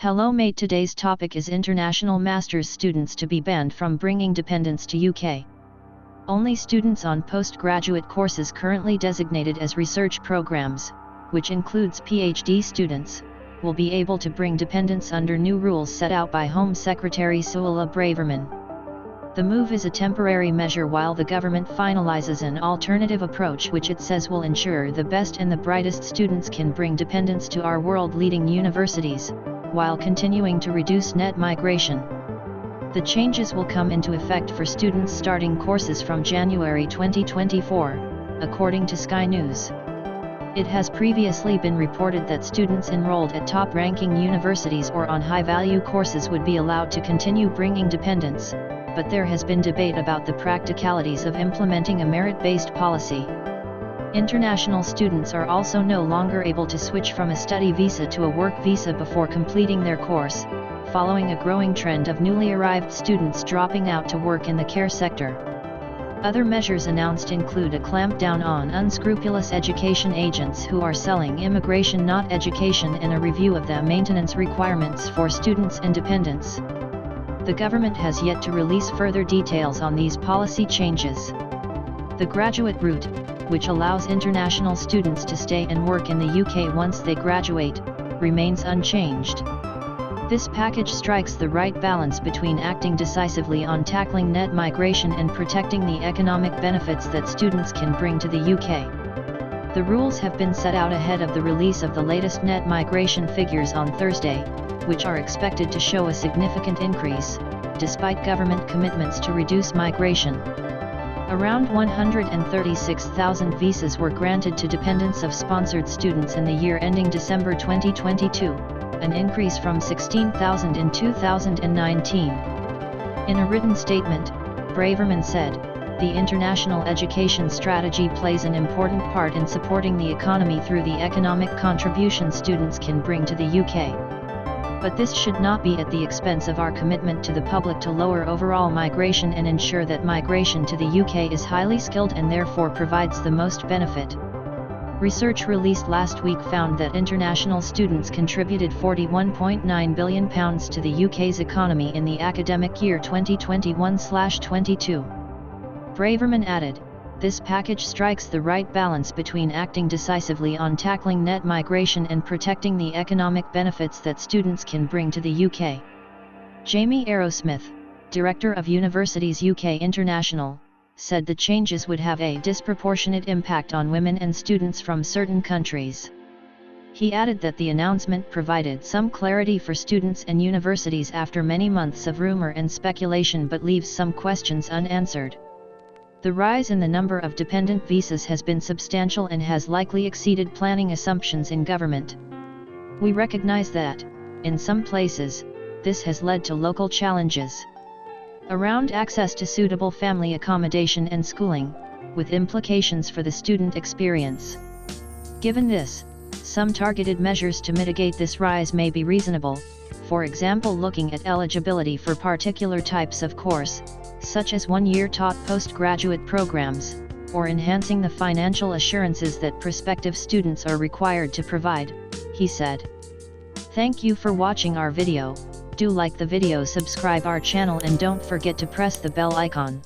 Hello mate, today's topic is international master's students to be banned from bringing dependents to UK. Only students on postgraduate courses currently designated as research programs, which includes PhD students, will be able to bring dependents under new rules set out by Home Secretary Suella Braverman. The move is a temporary measure while the government finalizes an alternative approach which it says will ensure the best and the brightest students can bring dependents to our world-leading universities, while continuing to reduce net migration. The changes will come into effect for students starting courses from January 2024, according to Sky News. It has previously been reported that students enrolled at top-ranking universities or on high-value courses would be allowed to continue bringing dependents, but there has been debate about the practicalities of implementing a merit-based policy. International students are also no longer able to switch from a study visa to a work visa before completing their course, following a growing trend of newly arrived students dropping out to work in the care sector. Other measures announced include a clampdown on unscrupulous education agents who are selling immigration not education and a review of the maintenance requirements for students and dependents. The government has yet to release further details on these policy changes. The graduate route, which allows international students to stay and work in the UK once they graduate, remains unchanged. This package strikes the right balance between acting decisively on tackling net migration and protecting the economic benefits that students can bring to the UK. The rules have been set out ahead of the release of the latest net migration figures on Thursday, which are expected to show a significant increase, despite government commitments to reduce migration. Around 136,000 visas were granted to dependents of sponsored students in the year ending December 2022, an increase from 16,000 in 2019. In a written statement, Braverman said, "The international education strategy plays an important part in supporting the economy through the economic contribution students can bring to the UK. But this should not be at the expense of our commitment to the public to lower overall migration and ensure that migration to the UK is highly skilled and therefore provides the most benefit." Research released last week found that international students contributed £41.9 billion to the UK's economy in the academic year 2021/22. Braverman added, "This package strikes the right balance between acting decisively on tackling net migration and protecting the economic benefits that students can bring to the UK." Jamie Arrowsmith, Director of Universities UK International, said the changes would have a disproportionate impact on women and students from certain countries. He added that the announcement provided some clarity for students and universities after many months of rumor and speculation but leaves some questions unanswered. The rise in the number of dependent visas has been substantial and has likely exceeded planning assumptions in government. We recognize that, in some places, this has led to local challenges around access to suitable family accommodation and schooling, with implications for the student experience. Given this, some targeted measures to mitigate this rise may be reasonable, for example looking at eligibility for particular types of course, such as one-year taught postgraduate programs, or enhancing the financial assurances that prospective students are required to provide, he said. Thank you for watching our video. Do like the video, subscribe our channel and don't forget to press the bell icon.